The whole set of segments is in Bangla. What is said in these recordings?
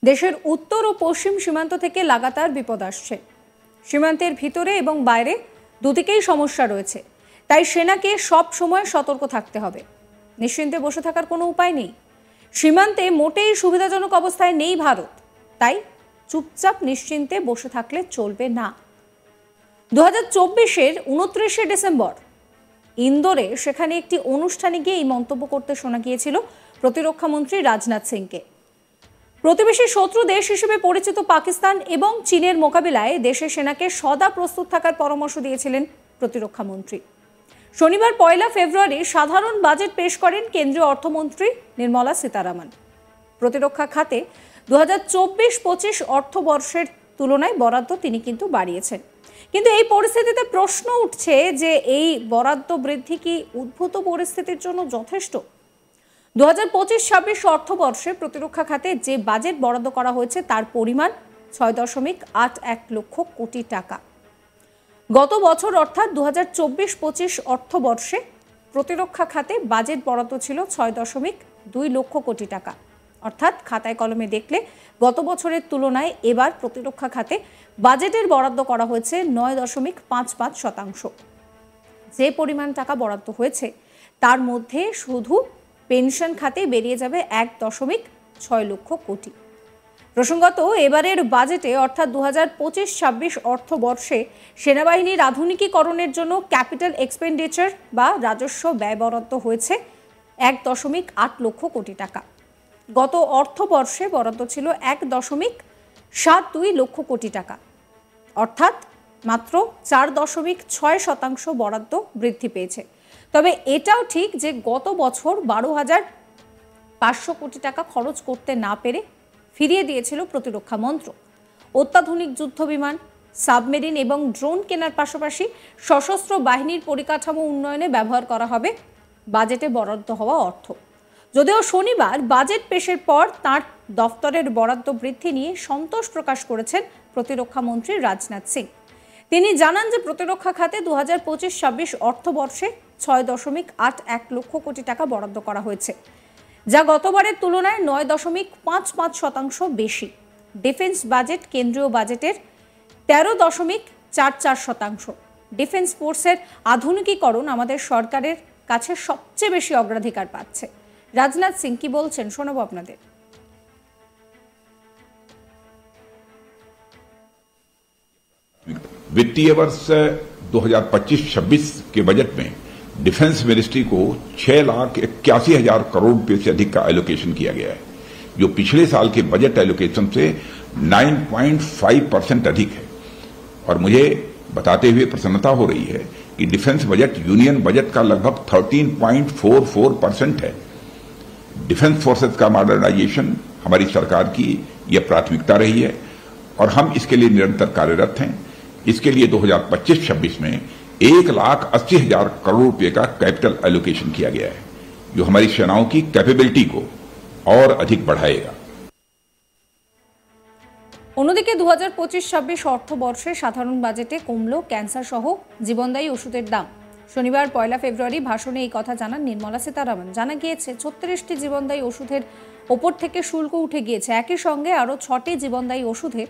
দেশের উত্তর ও পশ্চিম সীমান্ত থেকে লাগাতার বিপদ আসছে। সীমান্তের ভিতরে এবং বাইরে দুদিকেই সমস্যা রয়েছে, তাই সেনাকে সব সময় সতর্ক থাকতে হবে। নিশ্চিন্তে বসে থাকার কোনো উপায় নেই। সীমান্তে মোটেই সুবিধাজনক অবস্থায় নেই ভারত, তাই চুপচাপ নিশ্চিন্তে বসে থাকলে চলবে না। 2024-এর 29শে ডিসেম্বর ইন্দোরে সেখানে একটি অনুষ্ঠানে গিয়ে এই মন্তব্য করতে শোনা গিয়েছিল প্রতিরক্ষা মন্ত্রী রাজনাথ সিংকে। প্রতিবেশী শত্রু দেশ হিসেবে পরিচিত পাকিস্তান এবং চীনের মোকাবিলায় দেশের সেনাকে সদা প্রস্তুত থাকার পরামর্শ দিয়েছিলেন প্রতিরক্ষা মন্ত্রী। শনিবার 1 ফেব্রুয়ারি সাধারণ বাজেট পেশ করেন কেন্দ্রীয় অর্থমন্ত্রী নির্মলা সীতারামন। প্রতিরক্ষা খাতে 2024-25 অর্থবর্ষের তুলনায় বরাদ্দ তিনি কিন্তু বাড়িয়েছেন। কিন্তু এই পরিস্থিতিতে প্রশ্ন উঠছে যে এই বরাদ্দ বৃদ্ধি কি উদ্ভূত পরিস্থিতির জন্য যথেষ্ট? 2025-26 অর্থবর্ষে প্রতিরক্ষা খাতে যে বাজেট বরাদ্দ করা হয়েছে তার পরিমাণ 6.81 লক্ষ কোটি টাকা। গত বছর অর্থাৎ 2024-25 অর্থবর্ষে প্রতিরক্ষা খাতে বাজেট বরাদ্দ ছিল 6.2 লক্ষ কোটি টাকা। অর্থাৎ খাতায় কলমে দেখলে গত বছরের তুলনায় এবার প্রতিরক্ষা খাতে বাজেটের বরাদ্দ করা হয়েছে 9.55%। যে পরিমাণ টাকা বরাদ্দ হয়েছে তার মধ্যে শুধু পেনশন খাতে বেরিয়ে যাবে 1.6 লক্ষ কোটি। প্রসঙ্গত, এবারের বাজেটে অর্থাৎ 2025-26 অর্থবর্ষে সেনাবাহিনীর আধুনিকীকরণের জন্য ক্যাপিটাল এক্সপেন্ডিচার বা রাজস্ব ব্যয় বরাদ্দ হয়েছে 1.8 লক্ষ কোটি টাকা। গত অর্থবর্ষে বরাদ্দ ছিল 1.72 লক্ষ কোটি টাকা, অর্থাৎ মাত্র 4.6% বরাদ্দ বৃদ্ধি পেয়েছে। তবে এটাও ঠিক যে গত বছর 12,500 কোটি টাকা খরচ করতে না পেরে ফিরিয়ে দিয়েছিল প্রতিরক্ষা মন্ত্রক। অত্যাধুনিক যুদ্ধবিমান, সাবমেরিন এবং ড্রোন কেনার পাশাপাশি সশস্ত্র বাহিনীর পরিকাঠামো উন্নয়নে ব্যবহার করা হবে বাজেটে বরাদ্দ হওয়া অর্থ। যদিও শনিবার বাজেট পেশের পর তাঁর দফতরের বরাদ্দ বৃদ্ধি নিয়ে সন্তোষ প্রকাশ করেছেন প্রতিরক্ষা মন্ত্রী রাজনাথ সিং। তিনি জানান যে প্রতিরক্ষা খাতে 2025-26 অর্থবর্ষে 6.81 লক্ষ কোটি টাকা বরাদ্দ করা হয়েছে, যা গতবারের তুলনায় 9.55% বেশি। ডিফেন্স বাজেট কেন্দ্রীয় বাজেটের 13.44%। ডিফেন্স ফোর্সের আধুনিকীকরণ আমাদের সরকারের কাছে সবচেয়ে বেশি অগ্রাধিকার পাচ্ছে। রাজনাথ সিং কি বলছেন শোনাবো আপনাদের। वित्तीय वर्ष 2025-26 के बजट में डिफेंस मिनिस्ट्री को 6,81,000 करोड़ रुपए से अधिक का एलोकेशन किया गया है, जो पिछले साल के बजट एलोकेशन से 9.5% अधिक है। और मुझे बताते हुए प्रसन्नता हो रही है कि डिफेंस बजट यूनियन बजट का लगभग 13.44% है। डिफेंस फोर्सेस का मॉडर्नाइजेशन हमारी सरकार की यह प्राथमिकता रही है और हम इसके लिए निरंतर कार्यरत हैं। इसके लिए 2025-26 में 1,80,000 करोड़ रुपए का कैपिटल एलोकेशन किया गया है, जो हमारी सेनाओं की कैपेबिलिटी को और अधिक बढ़ाएगा। অন্যদিকে 2025-26 অর্থবর্ষে সাধারণ বাজেটে কমল ক্যান্সার সহ জীবনদায়ী ওষুধের দাম। শনিবার 1 ফেব্রুয়ারি ভাষণে এই কথা জানান নির্মলা সীতারামন। জানা গিয়েছে 36টি জীবনদায়ী ওষুধের ওপর থেকে শুল্ক উঠে গিয়েছে। একই সঙ্গে আরও 6টি জীবনদায়ী ওষুধে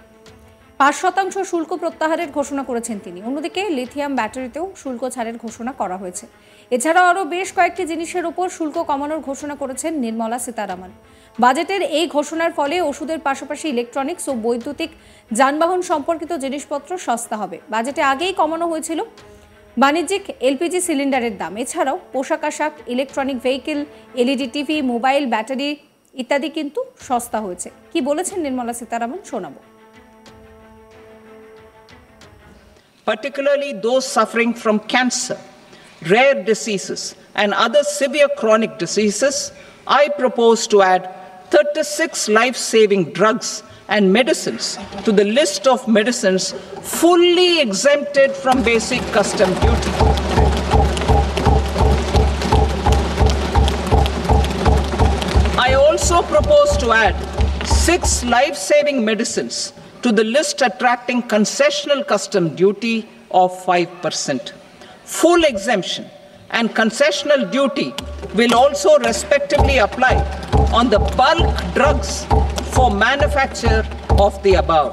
5% শুল্ক প্রত্যাহারের ঘোষণা করেছেন তিনি। অন্যদিকে লিথিয়াম ব্যাটারিতেও শুল্ক ছাড়ের ঘোষণা করা হয়েছে। এছাড়াও আরও বেশ কয়েকটি জিনিসের উপর শুল্ক কমানোর ঘোষণা করেছেন নির্মলা সীতারামন। বাজেটের এই ঘোষণার ফলে ওষুধের পাশাপাশি ইলেকট্রনিক্স ও বৈদ্যুতিক যানবাহন সম্পর্কিত জিনিসপত্র সস্তা হবে। বাজেটে আগেই কমানো হয়েছিল বাণিজ্যিক এলপিজি সিলিন্ডারের দাম। এছাড়াও পোশাক আশাক, electronic vehicle, LED TV, mobile, battery ইত্যাদি কিন্তু সস্তা হয়েছে। কি বলেছেন নির্মলা সীতারামন শোনাবো। Particularly those suffering from cancer, rare diseases, and other severe chronic diseases, I propose to add 36 life-saving drugs and medicines to the list of medicines fully exempted from basic custom duty. I also propose to add 6 life-saving medicines to the list attracting concessional custom duty of 5%. Full exemption and concessional duty will also respectively apply on the bulk drugs for manufacture of the above.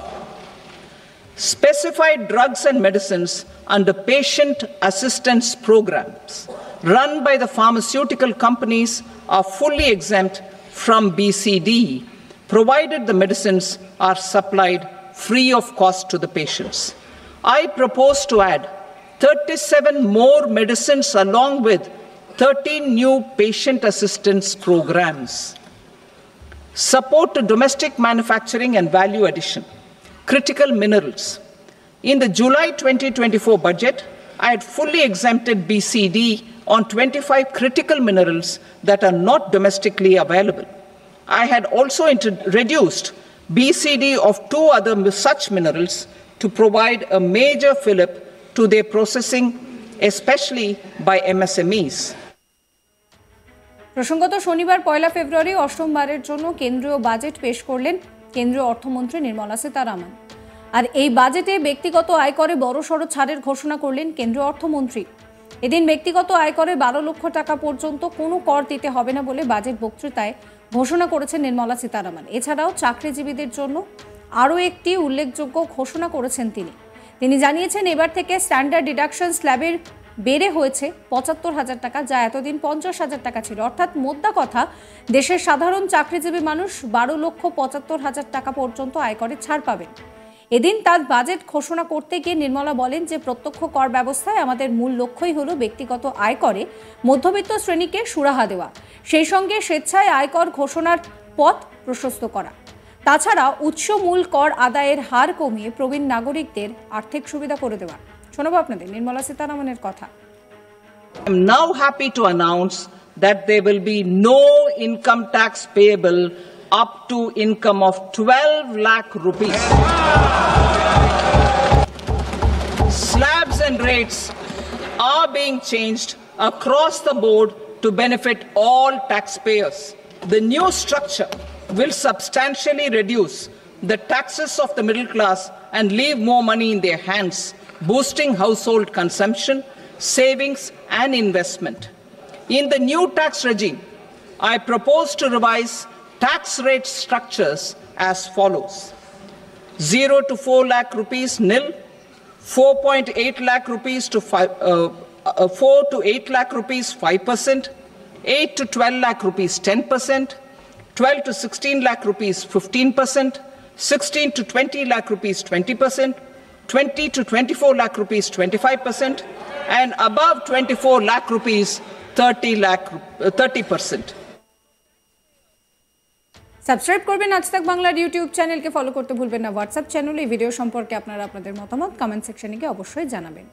Specified drugs and medicines under patient assistance programs run by the pharmaceutical companies are fully exempt from BCD, provided the medicines are supplied free of cost to the patients. I propose to add 37 more medicines along with 13 new patient assistance programs. Support to domestic manufacturing and value addition. Critical minerals. In the July 2024 budget, I had fully exempted BCD on 25 critical minerals that are not domestically available. I had also reduced BCD of 2 other such minerals to provide a major fillip to their processing, especially by MSMEs. প্রসঙ্গত শনিবার 1 ফেব্রুয়ারি অষ্টমবারের জন্য কেন্দ্রীয় বাজেট পেশ করলেন কেন্দ্রীয় অর্থমন্ত্রী নির্মলা সীতারামন। আর এই বাজেটে ব্যক্তিগত আয়করে বড়সড় ছাড়ের ঘোষণা করলেন কেন্দ্রীয় অর্থমন্ত্রী। এদিন ব্যক্তিগত আয়করে 12 লক্ষ টাকা পর্যন্ত কোনো কর দিতে হবে না বলে বাজেট বক্তৃতায় ঘোষণা করেছেন নির্মলা সীতারামন। এছাড়াও চাকরিজীবীদের জন্য আরও একটি উল্লেখযোগ্য ঘোষণা করেছেন তিনি জানিয়েছেন এবার থেকে স্ট্যান্ডার্ড ডিডাকশন স্ল্যাবের বেড়ে হয়েছে ৭৫,০০০ টাকা, যা এতদিন ৫০,০০০ টাকা ছিল। অর্থাৎ মোদ্দা কথা, দেশের সাধারণ চাকরিজীবী মানুষ ১২,৭৫,০০০ টাকা পর্যন্ত আয়করের ছাড় পাবেন। এদিন তার বাজেট ঘোষণা করতে গিয়ে নির্মলা বলেন যে প্রত্যক্ষ কর ব্যবস্থায় আমাদের মূল লক্ষ্যই হলো ব্যক্তিগত আয়করে মধ্যবিত্ত শ্রেণীকে সুরাহা দেওয়া, সেই সঙ্গে স্বেচ্ছায় আয়কর ঘোষণার পথ প্রশস্ত করা। তাছাড়া উচ্চ মূল কর আদায়ের হার কমিয়ে প্রবীণ নাগরিকদের আর্থিক সুবিধা করে দেওয়া। শোনাবো আপনাদের নির্মলা সীতারামনের কথা। I am now happy to announce that there will be no income tax payable up to income of 12 lakh rupees. Slabs and rates are being changed across the board to benefit all taxpayers. The new structure will substantially reduce the taxes of the middle class and leave more money in their hands, boosting household consumption, savings and investment. In the new tax regime, I propose to revise tax rate structures as follows: 0 to 4 lakh rupees nil, 4.8 lakh rupees to 4 to 8 lakh rupees 5%, 8 to 12 lakh rupees 10%, 12 to 16 lakh rupees 15%, 16 to 20 lakh rupees 20%, 20 to 24 lakh rupees 25%, and above 24 lakh rupees 30%. Subscribe করবেন আজ তাক বাংলার ইউটিউব চ্যানেলকে, ফলো করতে ভুলবেন না হোয়াটসঅ্যাপ চ্যানেলে। এই ভিডিও সম্পর্কে আপনাদের মতামত কমেন্ট সেকশনে গিয়ে অবশ্যই জানাবেন।